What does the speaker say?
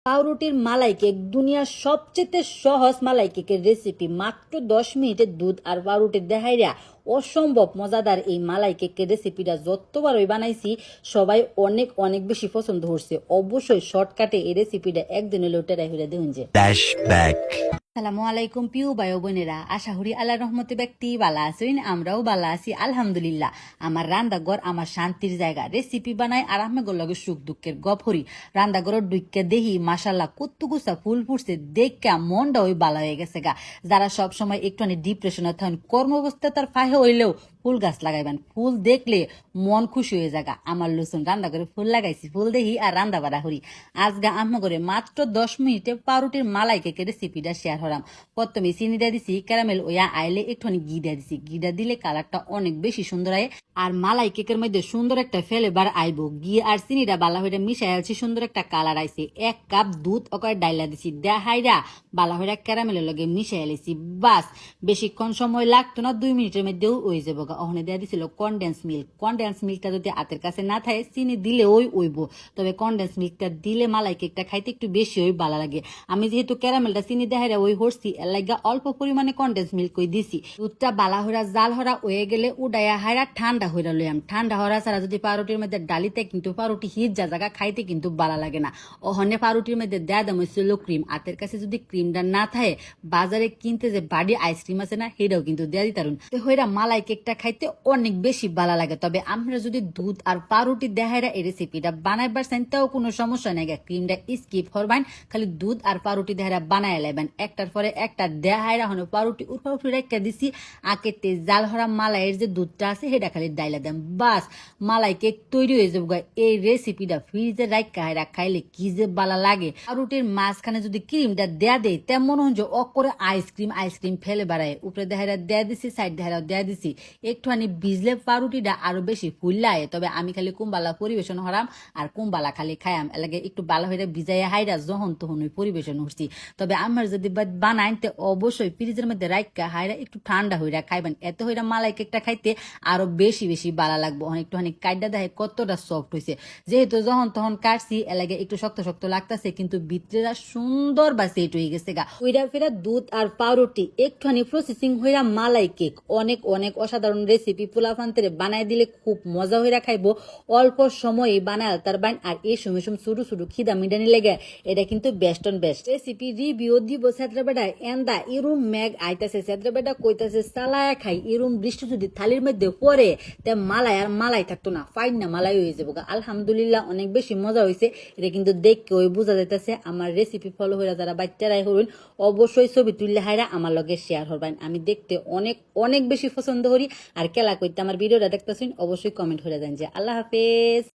পাউরুটির মালাই কেক দুনিয়ার সবচেয়ে সহজ মালাই কেকের রেসিপি। মাত্র 10 মিনিটে দুধ আর পাউরুটি দেখাইরা অসম্ভব মজাদার এই মালাই কেকের রেসিপিটা যতবার ওই বানাইছি সবাই অনেক অনেক বেশি পছন্দ করছে। অবশ্যই শর্টকাটে এই রেসিপিটা একদিন হলেও ট্রাই করে দেখুন যে। আসসালামু আলাইকুম পিউ ভাই বোনেরা, আশা করি আল্লাহ রহমতে ব্যক্তি বালা আছেন, আমরাও বালা আছি আলহামদুলিল্লাহ। আমার রান্নাঘর আমার শান্তির জায়গা। রেসিপি বানাই আর আমি লগে সুখ দুঃখের গপ হরি। রান্নাঘরের ডুইকা দেহি মাশাল্লাহ কুত্তুকুসা ফুল ফুটছে, দেখা মনটা ওই বালা হয়ে গেছে গা। যারা সব সময় একটুখানি ডিপ্রেশনে থাকেন, কর্মব্যস্ত তার ফাহে হইলেও ফুল গাছ লাগাইবেন। ফুল দেখলে মন খুশি হয়ে যাগা। আমার লুসুন রান্না করে ফুল লাগাইছি, ফুল দেখি আর রান্না বাড়া করি। আজকে আম্মা করে মাত্র 10 মিনিটে পাউরুটির মালাই কেকের রেসিপিটা শেয়ার হলাম। প্রথমে চিনি দিয়ে দিছি, ক্যারামেল ওয়া আইলে একটুখানি ঘি দিয়ে দিছি। ঘিটা দিলে কালারটা অনেক বেশি সুন্দর হয় আর মালাই কেকের মধ্যে সুন্দর একটা ফ্লেভার আইব। ঘি আর চিনিটা বালা হইরা মিশাই আছি, সুন্দর একটা কালার আইছে। 1 কাপ দুধ ওকে ডাইলা দিছি, দেখাইরা বালা হইরা ক্যারামেলের লগে মিশাই আলাইছি। বাস বেশিক্ষণ সময় লাগতো না, 2 মিনিটের মধ্যেও হয়ে যাবো। ওখানে দেওয়া দিছিল কনডেন্স মিল্ক। কনডেন্স মিল্কটা যদি হাতের কাছে না থাকে চিনি দিলে ওই ওইব, তবে কনডেন্স মিল্কটা দিলে মালাই কেকটা খাইতে একটু বেশি ওই ভালো লাগে। আমি যেহেতু ক্যারামেলটা চিনি দেখাইরা ওই হরছি, এর লাগা অল্প পরিমাণে কনডেন্স মিল্ক ওই দিছি। দুধটা বালা হইরা জাল হরা হয়ে গেলে উডাইয়া হাইরা ঠান্ডা হইরা লইয়াম। ঠান্ডা হরা ছাড়া যদি পাউরুটির মধ্যে ডালিতে কিন্তু পাউরুটি হিট যা জায়গা খাইতে কিন্তু ভালো লাগে না। ওখানে পাউরুটির মধ্যে দেয়া দাম হয়েছিল ক্রিম। হাতের কাছে যদি ক্রিমটা না থাকে, বাজারে কিনতে যে বাড়ি আইসক্রিম আছে না, সেটাও কিন্তু দেয়া দিতারুন। তো হইরা মালাই কেকটা খাইতে অনেক বেশি ভালো লাগে। তবে আমরা যদি দুধ আর পাউরুটি দেখাইরা এই রেসিপিটা বানাইবার চান তাও কোনো সমস্যা নেই। ক্রিমটা স্কিপ করবেন, খালি দুধ আর পাউরুটি দেখাইরা বানাই লাইবেন। একটার পরে একটা দেখাইরা হনো পাউরুটি উঠা উঠে রেখে দিছি। আকেতে জাল হরা মালাইয়ের যে দুধটা আছে সেটা খালি ডাইলা দেন, বাস মালাই কেক তৈরি হয়ে যাবে। এই রেসিপিটা ফ্রিজে রাখা হাইরা খাইলে কি যে ভালো লাগে। পাউরুটির মাঝখানে যদি ক্রিমটা দেয়া দেয় তেমন হচ্ছে অকরে আইসক্রিম ফেলে বাড়ায়। উপরে দেখাইরা দেয়া দিছি, সাইড দেখাইরা দেয়া দিছি। একটুখানি ভিজলে পাউরুটিটা আরো বেশি ফুললায়। তবে আমি খালি কুম্বালা পরিবেশন হরাম আর কুম্বালা খালি খাইয়াম, এলাকে একটু ভালো হয়ে ভিজাইয়া হাইরা যখন তখন ওই পরিবেশন করছি। তবে আমার যদি বানাইতে অবশ্যই ফ্রিজের মধ্যে রাখা হাইরা একটু ঠান্ডা হইরা খাইবেন। এত হইরা মালাই কেকটা খাইতে আরো বেশি বেশি ভালো লাগবো। একটুখানি কাইডা দেখে কতটা সফট হয়েছে। যেহেতু যখন তখন কাটছি এলাকে একটু শক্ত শক্ত লাগতেছে, কিন্তু ভিতরেটা সুন্দর বা সেট হয়ে গেছে গা। ওইরা ফেরা দুধ আর পাউরুটি একটুখানি প্রসেসিং হইরা মালাই কেক অনেক অনেক অসাধারণ রেসিপি। পোলাপান্তের বানাই দিলে খুব মজা হইরা খাইবো। অল্প সময়ে বানায় তার বাইন আর এই সময় ছোটো ছোটো খিদা মিডানি লেগে এটা কিন্তু best on best recipe review দিব। সেত্রা বেটা এন্দা এরুম ম্যাগ আইতাছে, সেত্রা বেটা কইতাছে চালায়া খাই। এরুম বৃষ্টি যদি থালির মধ্যে পরে তে মালাই আর মালাই থাকতো না, ফাইন না মালাই হয়ে যাবো। আলহামদুলিল্লাহ অনেক বেশি মজা হয়েছে। এটা কিন্তু দেখকে ওই বোঝা যাইতেছে। আমার রেসিপি ফলো হইরা যারা বাচ্চারাই হইন অবশ্যই ছবি তুললে হাইরা আমার লগে শেয়ার করবেন। আমি দেখতে অনেক অনেক বেশি পছন্দ করি। আর কেলা কইতে আমার ভিডিওটা দেখতেছেন অবশ্যই কমেন্ট করে দেন যে। আল্লাহ হাফেজ।